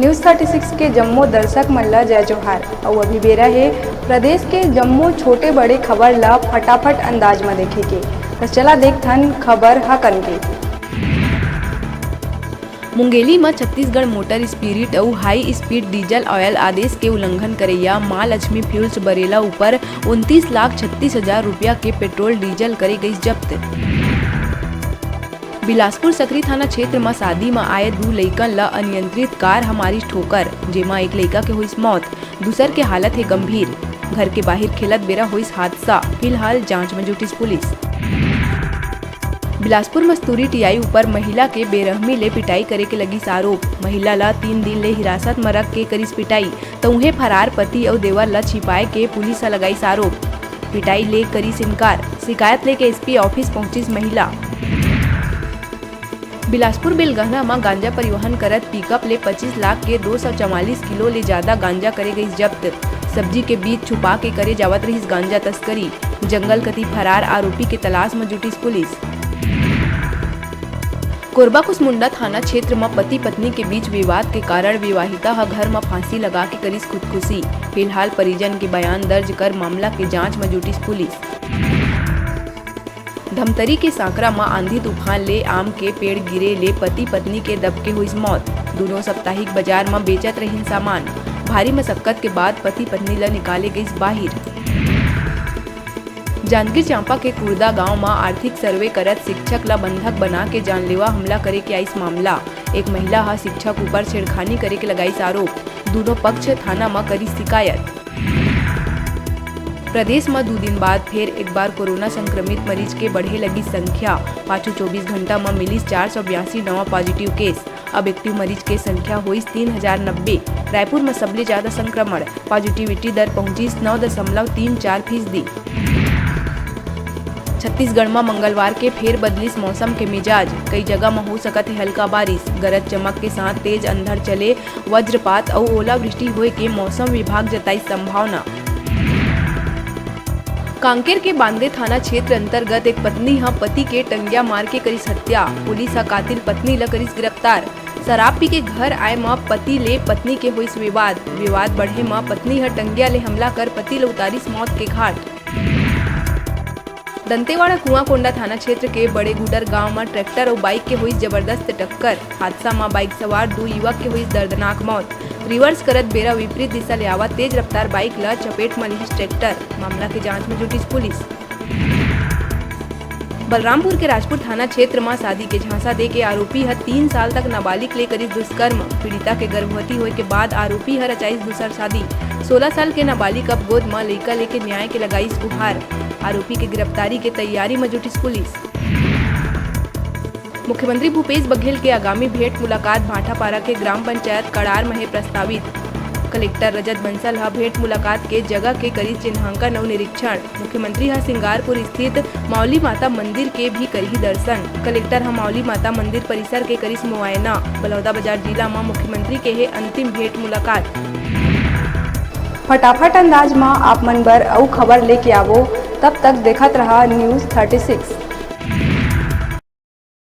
News 36 के जम्मू दर्शक मन ला जय जोहार। और अभी बेरा है प्रदेश के जम्मू छोटे बड़े खबर ला फटाफट अंदाज में देखे के, तो चला देखथन खबर हा कन के। मुंगेली में छत्तीसगढ़ मोटर स्पिरिट और हाई स्पीड डीजल ऑयल आदेश के उल्लंघन करैया माँ लक्ष्मी फ्यूल्स बरेला ऊपर 29,36,000 रुपया के पेट्रोल डीजल करे गई जब्त। बिलासपुर सकरी थाना क्षेत्र में शादी में आए 2 लइकन ला अनियंत्रित कार हमारी ठोकर, जेमा एक लइका के हुई मौत, दूसर के हालत है गंभीर। घर के बाहर खेलत बेरा हुई हादसा, फिलहाल जांच में जुटी पुलिस। बिलासपुर मस्तूरी टीआई ऊपर महिला के बेरहमी ले पिटाई करे के लगी आरोप। महिला ला 3 दिन ले हिरासत में रख के करीस पिटाई, तो उन्हें फरार पति और देवर ला छिपाए के पुलिस लगाई आरोप। पिटाई ले करीस इनकार, शिकायत लेके एसपी ऑफिस पहुंची महिला। बिलासपुर बेलगहना में गांजा परिवहन करत पिकअप ले 25 लाख के 244 किलो ले ज्यादा गांजा करे गई जब्त। सब्जी के बीच छुपा के करे जावत रही गांजा तस्करी, जंगल कती फरार आरोपी के तलाश में जुटी पुलिस। कोरबा कुसमुंडा थाना क्षेत्र में पति पत्नी के बीच विवाद के कारण विवाहिता घर में फांसी लगा के करीस खुदकुशी। फिलहाल परिजन के बयान दर्ज कर मामला के जांच में जुटी पुलिस। धमतरी के सांकरा में आंधी तूफान ले आम के पेड़ गिरे ले पति पत्नी के दबके हुई मौत। दोनों साप्ताहिक बाजार में बेचत रही सामान, भारी मशक्कत के बाद पति पत्नी ला निकाले गई बाहर। जांजगीर चांपा के कुर्दा गांव में आर्थिक सर्वे करत शिक्षक ला बंधक बना के जानलेवा हमला करे के आइस मामला। एक महिला शिक्षक ऊपर छेड़खानी करे के लगाई आरोप, दोनों पक्ष थाना में करी शिकायत। प्रदेश में 2 दिन बाद फिर एक बार कोरोना संक्रमित मरीज के बढ़े लगी संख्या। पाछू 24 घंटा में मिली 482 नवा पॉजिटिव केस। अब एक्टिव मरीज के संख्या हुई 3090। रायपुर में सबसे ज्यादा संक्रमण, पॉजिटिविटी दर पहुंची 9.34%। छत्तीसगढ़ में मंगलवार के फिर बदलिस मौसम के मिजाज, कई जगह में हो सकत है हल्का बारिश, गरज चमक के साथ तेज अंधड़ चले, वज्रपात और ओलावृष्टि हुए के मौसम विभाग जताई संभावना। कांकेर के बांदे थाना क्षेत्र अंतर्गत एक पत्नी पति के टंगिया मार के करीस हत्या, पुलिस कातिल पत्नी ला करीस गिरफ्तार। शराब पी के घर आए पति ले पत्नी के हुई विवाद बढ़े पत्नी टंगिया ले हमला कर पति ले उतारिस मौत के घाट। दंतेवाड़ा कुआंकोंडा थाना क्षेत्र के बड़े गुडर गांव में ट्रैक्टर और बाइक के हुई जबरदस्त टक्कर, हादसा में बाइक सवार 2 युवक के हुई दर्दनाक मौत। रिवर्स करत बेरा विपरीत दिशा ले आवत तेज रफ्तार बाइक ला चपेट में लिहिस ट्रैक्टर, मामला की जांच में जुटी पुलिस। बलरामपुर के राजपुर थाना क्षेत्र में शादी के झांसा दे के आरोपी 3 साल तक नाबालिग ले करीस दुष्कर्म। पीड़िता के गर्भवती होए के बाद आरोपी रचाइस दूसर शादी। 16 साल के नाबालिग अब गोद में लइका लेके न्याय के लगाइस गुहार। आरोपी की गिरफ्तारी के तैयारी में जुटी पुलिस। मुख्यमंत्री भूपेश बघेल के आगामी भेंट मुलाकात भाटापारा के ग्राम पंचायत कड़ार में है प्रस्तावित। कलेक्टर रजत बंसल भेंट मुलाकात के जगह के करी चिन्हांकन और निरीक्षण। मुख्यमंत्री सिंगारपुर स्थित मौली माता मंदिर के भी करी दर्शन। कलेक्टर मौली माता मंदिर परिसर के करी मुआयना। बलौदाबाजार जिला में मुख्यमंत्री के है अंतिम भेंट मुलाकात। फटाफट अंदाज में आप मन बर अउ खबर लेके आवो, तब तक देखत रहा न्यूज़ 36।